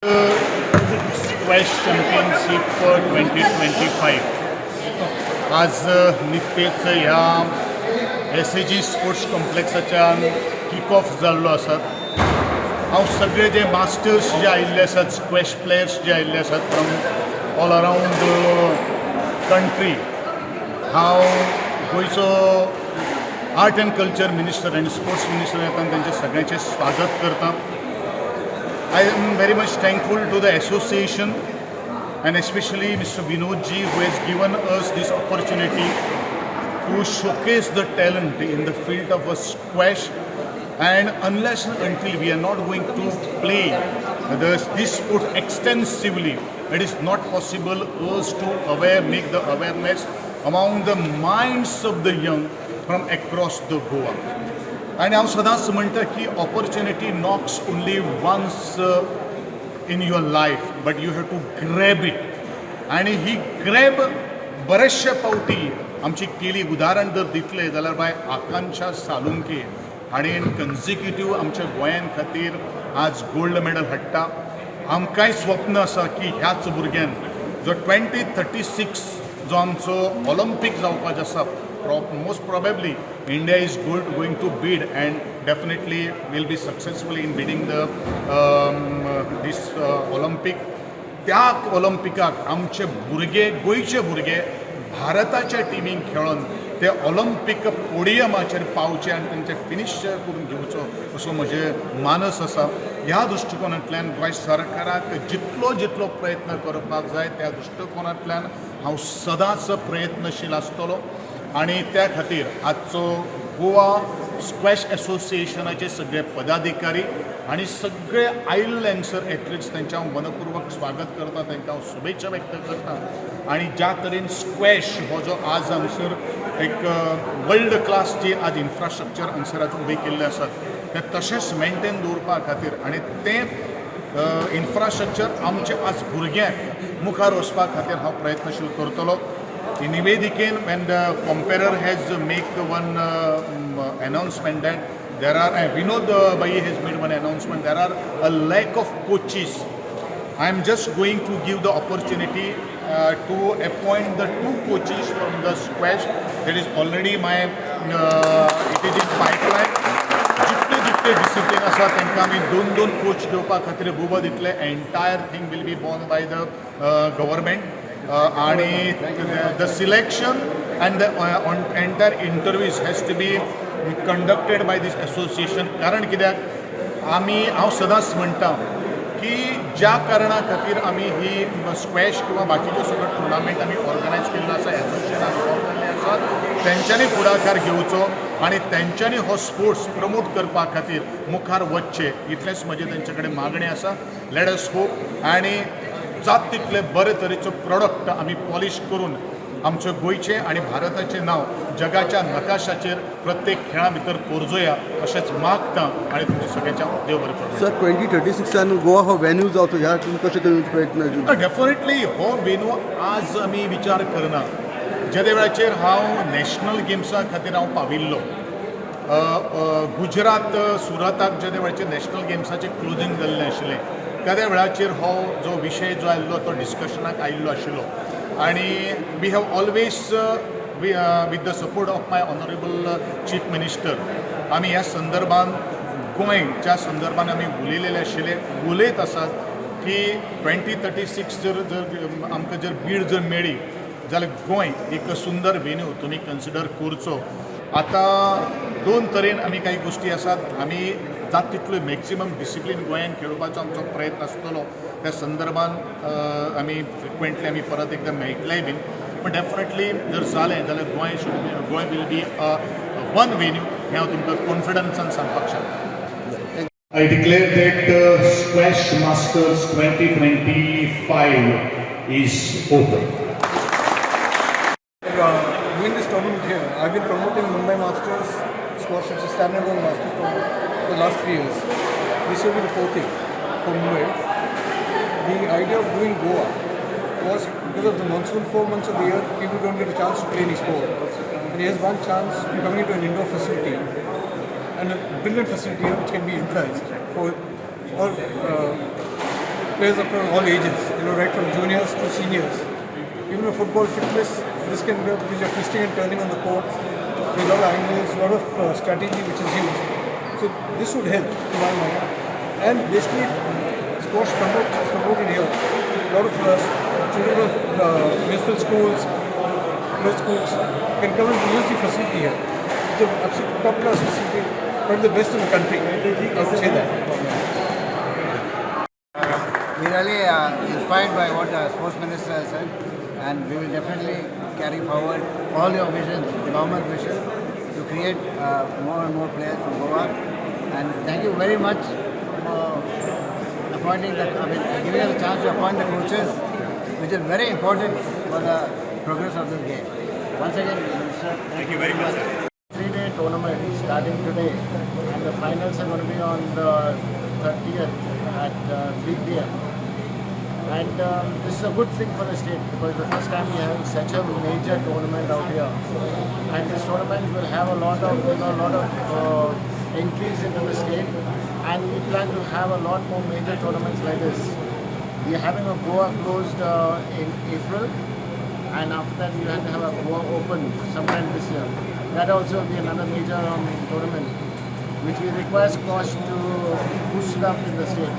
Squash championship 2025 आज निकतेच ह्या SAG sports कॉम्प्लेक्साच्यान kick off जाल्लो आसा. हांव सगळे जे मास्टर्स जे आयिल्ले आसात, स्क्वॅश प्लेयर्स जे आयिल्ले आसात फ्रॉम ऑल अरावंड कंट्री, हांव गोंयचो आर्ट एंड कल्चर मिनिस्टर आनी स्पोर्ट्स मिनिस्टर येता तांचे सगळ्यांचे स्वागत करता. I am very much thankful to the association and especially Mr. Vinodji, who has given us this opportunity to showcase the talent in the field of a squash. And unless and until we are not going to play this sport extensively, it is not possible us to make the awareness among the minds of the young from across the Goa. आणि हांव सदांच म्हणटा की opportunity knocks only once in your life, but you have to grab it. आणि ही grab बरेचशे फावटी आमची केली. उदाहरण जर दितले जाल्यार बाय आकांक्षा सालुंके हाणें कन्झिक्युटीव आमच्या गोंयां खातीर आज गोल्ड मेडल हाडटा. आमकांय स्वप्न आसा की ह्याच भुरग्यान जो 2036 जो आमचो ऑलिंपिक जावपाचो आसा, most probably India is going to bid and definitely will be successful in bidding this Olympic. त्या ऑलिंपिकाक आमचे भुरगे, गोंयचे भुरगे भारताच्या टिमीक खेळून ते ऑलिंपिक पोडियमाचेर पावचे आनी तांचे फिनिश करून घेवचो असो म्हजें मानस आसा. ह्या दृश्टिकोनांतल्यान गोंय सरकाराक जितलो प्रयत्न करपाक जाय त्या दृश्टिकोनांतल्यान हांव सदांच प्रयत्नशील आसतलो. आणि त्या खातीर आजचो गोवा स्क्वॅश एसोसिएशनाचे सगळे पदाधिकारी आणि सगळे आयिल्ले यंगस्टर एथलीट्स तांचे हांव मनपूर्वक स्वागत करता, तांकां हांव शुभेच्छा व्यक्त करता. आणि ज्या तरेन स्क्वॅश हो जो आज हांगसर एक वर्ल्ड क्लास जी आज इन्फ्रास्ट्रक्चर हांगसर आज उबे केल्ले आसात ते तशेंच मेंटेन दवरपा खातीर आनी तें इन्फ्रास्ट्रक्चर आमचे आज भुरग्यांक मुखार वचपा खातीर हांव प्रयत्नशील करतलो. In निवेदिकेन when the comparer has make one announcement that there are Vinod Bhai has made one announcement, there are a lack of coaches. I am just going to give the opportunity to appoint the 2 coaches from the squash. That is already my it is in pipeline. जितले discipline आसा तांकां आमी 2 coach घेवपा खातीर बोबो दितले. Entire thing will be borne by the government. आणि the selection and the entire interviews has to be conducted by this association. कारण कित्याक हांव सदांच म्हणटा की ज्या कारणा खातीर आमी ही स्क्वॅश किंवा बाकीच्यो सगळ्यो टुर्नामेंट आमी ऑर्गनायज केल्लो आसा, एसोसिएशनान केल्ले आसात, तेंच्यांनी फुडाकार घेवचो आणि तेंच्यांनी हो स्पोर्ट्स प्रमोट करपा खातीर मुखार वचचे इतलेंच म्हजें तेंचे कडेन मागणें आसा. लेट अस होप आणि जात तितले बरे तरेचो प्रोडक्ट आमी पॉलिश करून आमचे गोंयचे आणि भारताचें नांव जगाच्या नकाशाचेर प्रत्येक खेळा भितर कोरजोया अशेंच मागता. आणि तुमच्या सगळ्यांच्या देव बरें करूं. सर 2036 गोवा हो वेन्यू जावचो ह्या कशें तरेन प्रयत्न? डेफिनेटली हो वेन्यू आज आमी विचार करना. जे वेळाचेर हांव नॅशनल गेम्सा खातीर हांव पाविल्लो गुजरात सुरताक जे वेळाचेर नॅशनल गेम्साचें क्लोजींग जाल्लें आशिल्लें, त्या वेळाचेर हो जो विशय जो आयिल्लो तो डिस्कशनाक आयिल्लो आशिल्लो. आणि we have always with the support of my honourable chief minister आमी ह्या संदर्भान गोंयच्या संदर्भान आमी उलयलेले आशिल्ले, उलयत आसात की 2036 जर आमकां जर बीड जर मेळ्ळी जाल्यार गोंय एक सुंदर वेन्यू तुमी कन्सिडर करचो. आतां 2 तरेन आमी काही गोश्टी आसात. आमी जात तितलो मॅक्सिमम डिसिप्लीन गोंयान खेळोवपाचो आमचो प्रयत्न आसतलो. त्या संदर्भान आमी फ्रिक्वेंटली आमी परत एकदां मेळटलेय बीन. पण डेफिनेटली जर जालें जाल्यार Goa we'll B one venue हें हांव तुमकां कॉन्फिडन्सान सांगपाक शकता. I declare that Squash Masters 2025 is open. Doing this tournament here, I've been promoting Mumbai Masters squash as a standalone Masters tournament for the last 3 years. This will be the 4th year for Mumbai. The idea of doing Goa was because of the monsoon 4 months of the year, people don't get a chance to play any sport. And here's one chance to come into an indoor facility and a brilliant facility which can be utilized for all players of all ages, right from juniors to seniors. Even a football fitness, this can be because you're twisting and turning on the court. There's a lot of angles, a lot of strategy which is used. So this would help, to my mind. And basically, squash is promoted here. A lot of children of municipal schools, middle schools can come and use the facility here. It's an absolute top-class facility, one of the best in the country. I would say that. We really inspired by what the sports minister has said, and we will definitely carry forward all your visions, the government's vision, to create more and more players from Goa. And thank you very much for giving us a chance to appoint the coaches, which is very important for the progress of this game. Once again, Minister, Thank you very much, sir. 3-day tournament starting today, and the finals are going to be on the 30th at 3 p.m. And this is a good thing for the state because the first time we have such a major tournament out here, and this tournament will have a lot of entries into the state, and we plan to have a lot more major tournaments like this. We are having a Goa closed in April, and after that we have to have a Goa Open sometime this year. That also will be another major tournament, which we require squash to boost up in the state.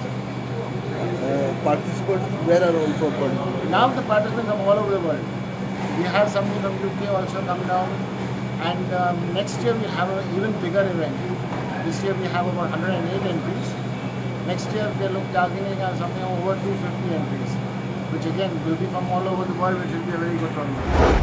Participants where are also from? Now the participants from all over the world. We have somebody from UK also come down, and next year we have an even bigger event. This year we have about 108 entries. Next year we are targeting something over 250 entries, which again will be from all over the world, which will be a very good tournament.